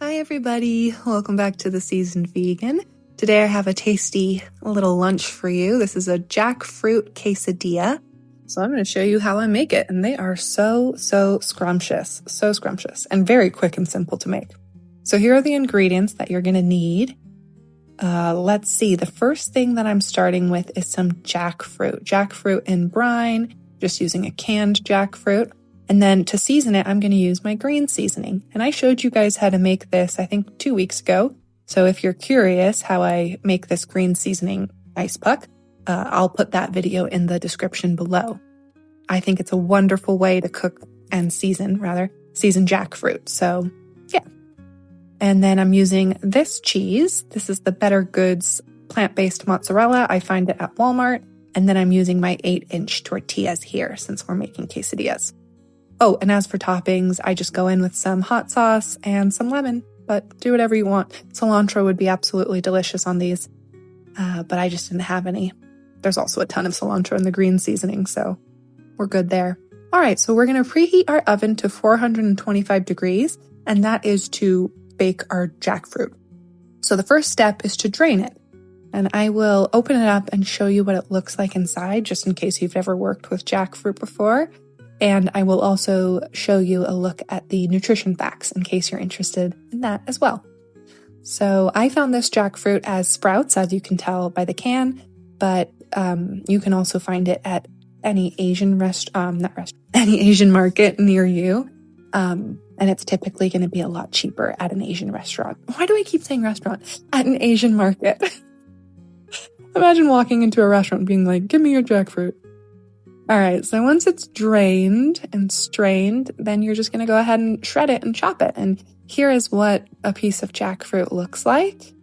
Hi everybody, welcome back to The Seasoned Vegan. Today I have a tasty little lunch for you. This is a jackfruit quesadilla. So I'm going to show you how I make it, and they are so scrumptious, and very quick and simple to make. So here are the ingredients that you're going to need. Let's see, the first thing that I'm starting with is some jackfruit in brine, just using a canned jackfruit. And then to season it, I'm going to use my green seasoning. And I showed you guys how to make this, I think 2 weeks ago. So if you're curious how I make this green seasoning ice puck, I'll put that video in the description below. I think it's a wonderful way to cook and season jackfruit. So yeah. And then I'm using this cheese. This is the Better Goods plant-based mozzarella. I find it at Walmart. And then I'm using my 8-inch tortillas here since we're making quesadillas. Oh, and as for toppings, I just go in with some hot sauce and some lemon, but do whatever you want. Cilantro would be absolutely delicious on these, but I just didn't have any. There's also a ton of cilantro in the green seasoning, so we're good there. All right, so we're going to preheat our oven to 425 degrees, and that is to bake our jackfruit. So the first step is to drain it, and I will open it up and show you what it looks like inside, just in case you've never worked with jackfruit before. And I will also show you a look at the nutrition facts in case you're interested in that as well. So I found this jackfruit as sprouts, as you can tell by the can, but you can also find it at any Asian any Asian market near you. And it's typically going to be a lot cheaper at an Asian restaurant. Why do I keep saying restaurant? At an Asian market. Imagine walking into a restaurant being like, give me your jackfruit. All right, so once it's drained and strained, then you're just going to go ahead and shred it and chop it. And here is what a piece of jackfruit looks like.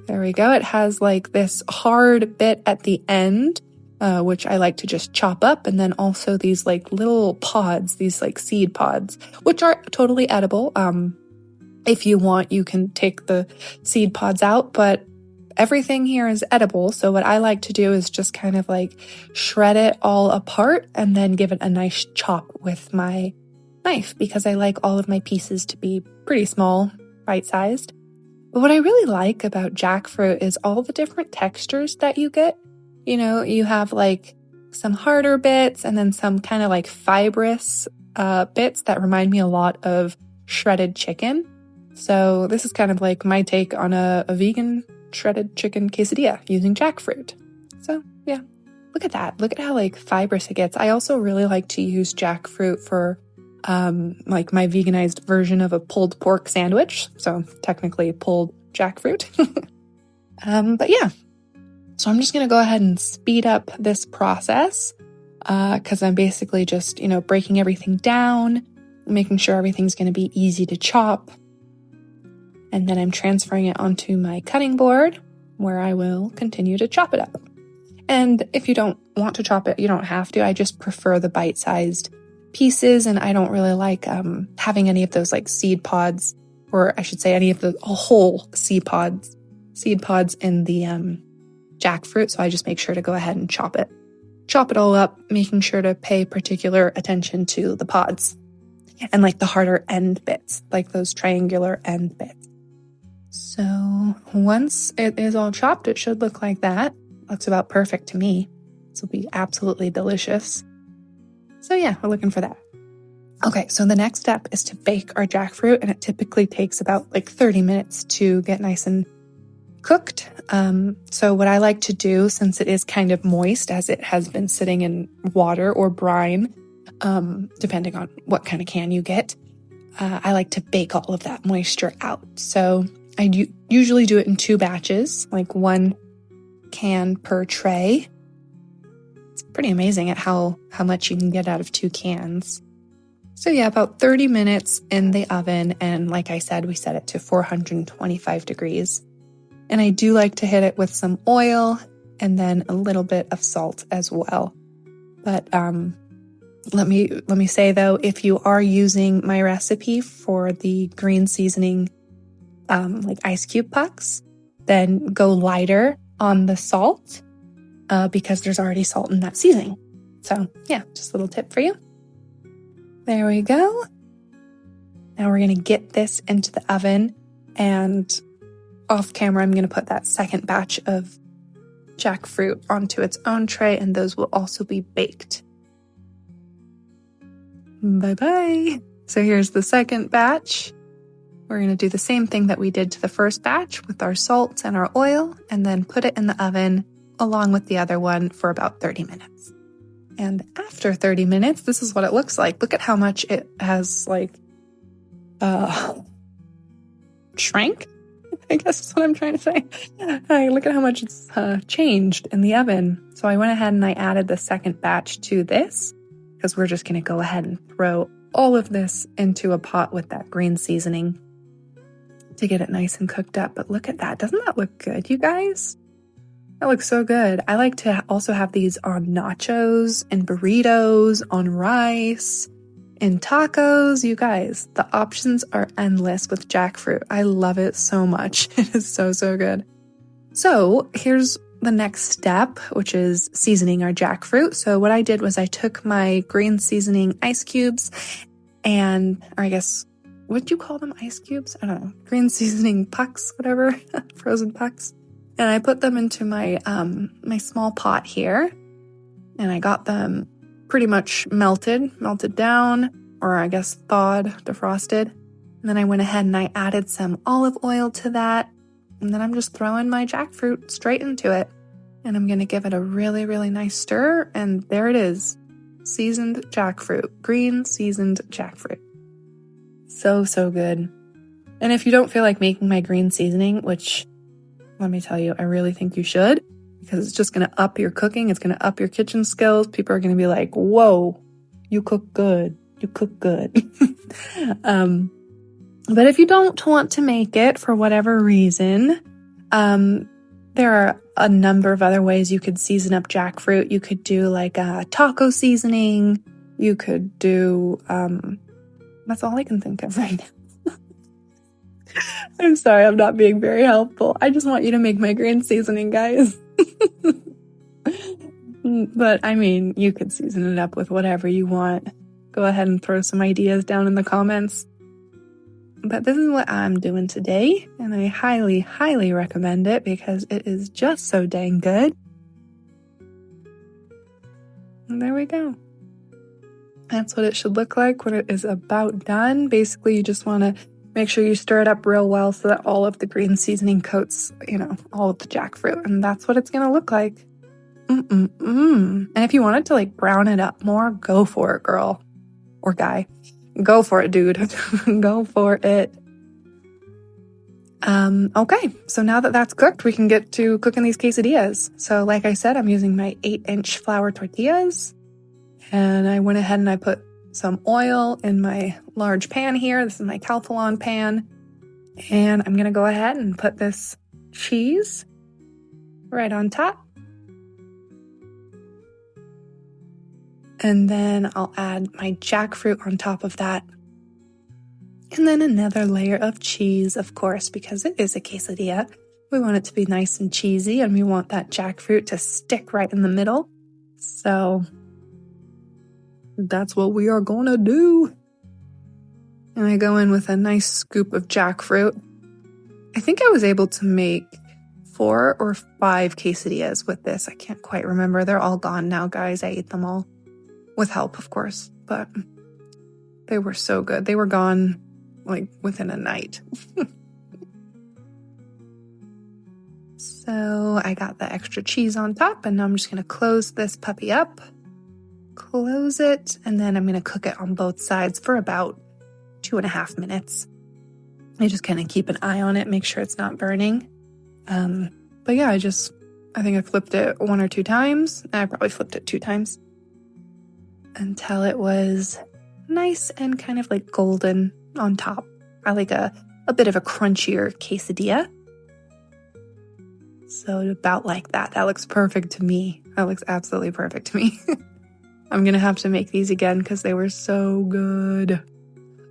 There we go. It has like this hard bit at the end, which I like to just chop up. And then also these like little pods, these like seed pods, which are totally edible. If you want, you can take the seed pods out, but everything here is edible, so what I like to do is just kind of like shred it all apart and then give it a nice chop with my knife because I like all of my pieces to be pretty small, bite-sized. But what I really like about jackfruit is all the different textures that you get. You know, you have like some harder bits and then some kind of like fibrous bits that remind me a lot of shredded chicken. So this is kind of like my take on a vegan shredded chicken quesadilla using jackfruit. So yeah, look at that. Look at how like fibrous it gets. I also really like to use jackfruit for like my veganized version of a pulled pork sandwich. So technically pulled jackfruit. But yeah, so I'm just going to go ahead and speed up this process because I'm basically just, breaking everything down, making sure everything's going to be easy to chop. And then I'm transferring it onto my cutting board where I will continue to chop it up. And if you don't want to chop it, you don't have to. I just prefer the bite-sized pieces, and I don't really like having any of those like seed pods, or I should say any of the whole seed pods in the jackfruit. So I just make sure to go ahead and chop it all up, making sure to pay particular attention to the pods and like the harder end bits, like those triangular end bits. So once it is all chopped, it should look like that. Looks about perfect to me. This will be absolutely delicious. So yeah, we're looking for that. Okay, so the next step is to bake our jackfruit, and it typically takes about like 30 minutes to get nice and cooked. So what I like to do, since it is kind of moist as it has been sitting in water or brine, depending on what kind of can you get, I like to bake all of that moisture out. So I usually do it in 2 batches, like 1 can per tray. It's pretty amazing at how much you can get out of 2 cans. So yeah, about 30 minutes in the oven. And like I said, we set it to 425 degrees. And I do like to hit it with some oil and then a little bit of salt as well. But let me say though, if you are using my recipe for the green seasoning like ice cube pucks, then go lighter on the salt because there's already salt in that seasoning. So yeah, just a little tip for you. There we go. Now we're going to get this into the oven And off camera, I'm going to put that second batch of jackfruit onto its own tray, and those will also be baked. Bye-bye. So here's the second batch. We're going to do the same thing that we did to the first batch with our salt and our oil, and then put it in the oven along with the other one for about 30 minutes. And after 30 minutes, this is what it looks like. Look at how much it has shrank, I guess is what I'm trying to say. Look at how much it's changed in the oven. So I went ahead and I added the second batch to this, because we're just going to go ahead and throw all of this into a pot with that green seasoning to get it nice and cooked up. But look at that. Doesn't that look good, you guys? That looks so good. I like to also have these on nachos and burritos, on rice, in tacos. You guys, the options are endless with jackfruit. I love it so much. It is so, so good. So here's the next step, which is seasoning our jackfruit. So what I did was I took my green seasoning ice cubes or I guess, would you call them ice cubes? I don't know. Green seasoning pucks, whatever, frozen pucks. And I put them into my my small pot here, and I got them pretty much melted down, or I guess thawed, defrosted. And then I went ahead and I added some olive oil to that, and then I'm just throwing my jackfruit straight into it. And I'm going to give it a really, really nice stir, and there it is. Seasoned jackfruit, green seasoned jackfruit. So, so good. And if you don't feel like making my green seasoning, which, let me tell you, I really think you should, because it's just going to up your cooking. It's going to up your kitchen skills. People are going to be like, whoa, you cook good. You cook good. But if you don't want to make it for whatever reason, there are a number of other ways you could season up jackfruit. You could do like a taco seasoning. You could do, that's all I can think of right now. I'm sorry, I'm not being very helpful. I just want you to make my green seasoning, guys. But I mean, you could season it up with whatever you want. Go ahead and throw some ideas down in the comments. But this is what I'm doing today, and I highly, highly recommend it because it is just so dang good. And there we go. That's what it should look like when it is about done. Basically, you just want to make sure you stir it up real well so that all of the green seasoning coats, all of the jackfruit, and that's what it's going to look like. And if you wanted to like brown it up more, go for it, girl or guy. Go for it, dude. Go for it. Okay, so now that that's cooked, we can get to cooking these quesadillas. So like I said, I'm using my 8-inch flour tortillas. And I went ahead and I put some oil in my large pan here. This is my Calphalon pan. And I'm going to go ahead and put this cheese right on top. And then I'll add my jackfruit on top of that. And then another layer of cheese, of course, because it is a quesadilla. We want it to be nice and cheesy, and we want that jackfruit to stick right in the middle. So that's what we are going to do. And I go in with a nice scoop of jackfruit. I think I was able to make 4 or 5 quesadillas with this. I can't quite remember. They're all gone now, guys. I ate them all. With help, of course, but they were so good. They were gone like within a night. So I got the extra cheese on top, and now I'm just going to close this puppy up. Close it, and then I'm going to cook it on both sides for about 2.5 minutes. I just kind of keep an eye on it, make sure it's not burning. But yeah, I think I flipped it 1 or 2 times. I probably flipped it 2 times. Until it was nice and kind of like golden on top. I like a bit of a crunchier quesadilla. So about like that. That looks perfect to me. That looks absolutely perfect to me. I'm going to have to make these again because they were so good.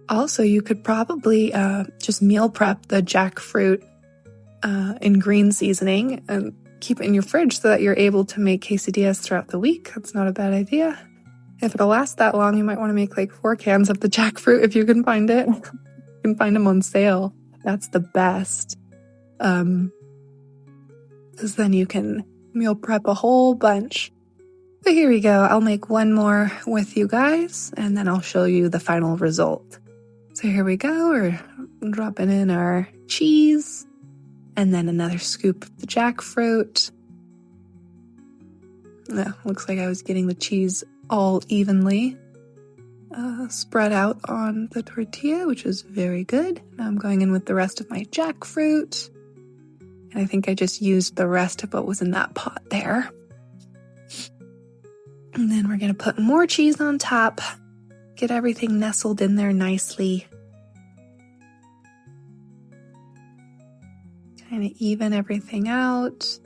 Also, you could probably just meal prep the jackfruit in green seasoning and keep it in your fridge so that you're able to make quesadillas throughout the week. That's not a bad idea. If it'll last that long, you might want to make like 4 cans of the jackfruit if you can find it. You can find them on sale. That's the best. Because then you can meal prep a whole bunch. But here we go. I'll make one more with you guys, and then I'll show you the final result. So here we go. We're dropping in our cheese, and then another scoop of the jackfruit. Looks like I was getting the cheese all evenly spread out on the tortilla, which is very good. Now I'm going in with the rest of my jackfruit. And I think I just used the rest of what was in that pot there. And then we're going to put more cheese on top. Get everything nestled in there nicely. Kind of even everything out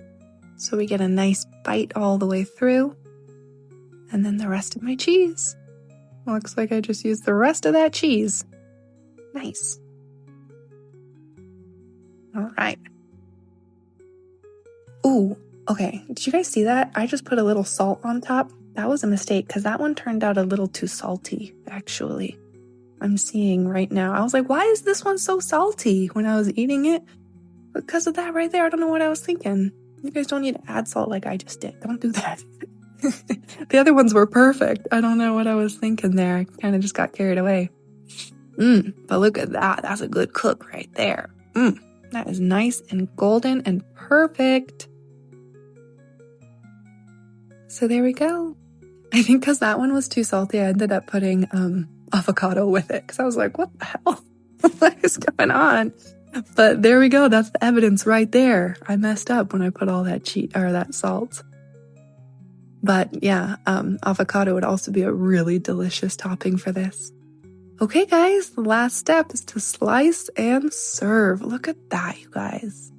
so we get a nice bite all the way through. And then the rest of my cheese. Looks like I just used the rest of that cheese. Nice. All right. Ooh, okay. Did you guys see that? I just put a little salt on top. That was a mistake because that one turned out a little too salty, actually. I'm seeing right now. I was like, why is this one so salty when I was eating it? Because of that right there. I don't know what I was thinking. You guys don't need to add salt like I just did. Don't do that. The other ones were perfect. I don't know what I was thinking there. I kind of just got carried away. But look at that. That's a good cook right there. That is nice and golden and perfect. So there we go. I think because that one was too salty, I ended up putting avocado with it. Because I was like, what the hell? What is going on? But there we go. That's the evidence right there. I messed up when I put all that that salt. But yeah, avocado would also be a really delicious topping for this. Okay, guys, the last step is to slice and serve. Look at that, you guys.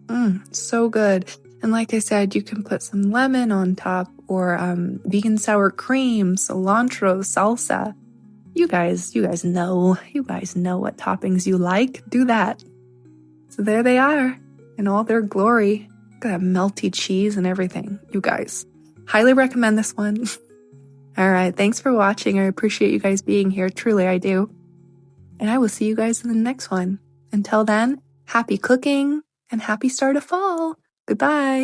So good. And like I said, you can put some lemon on top or vegan sour cream, cilantro, salsa. You guys know what toppings you like. Do that. So there they are in all their glory. Look at that melty cheese and everything. You guys, highly recommend this one. All right, thanks for watching. I appreciate you guys being here. Truly, I do. And I will see you guys in the next one. Until then, happy cooking and happy start of fall. Goodbye.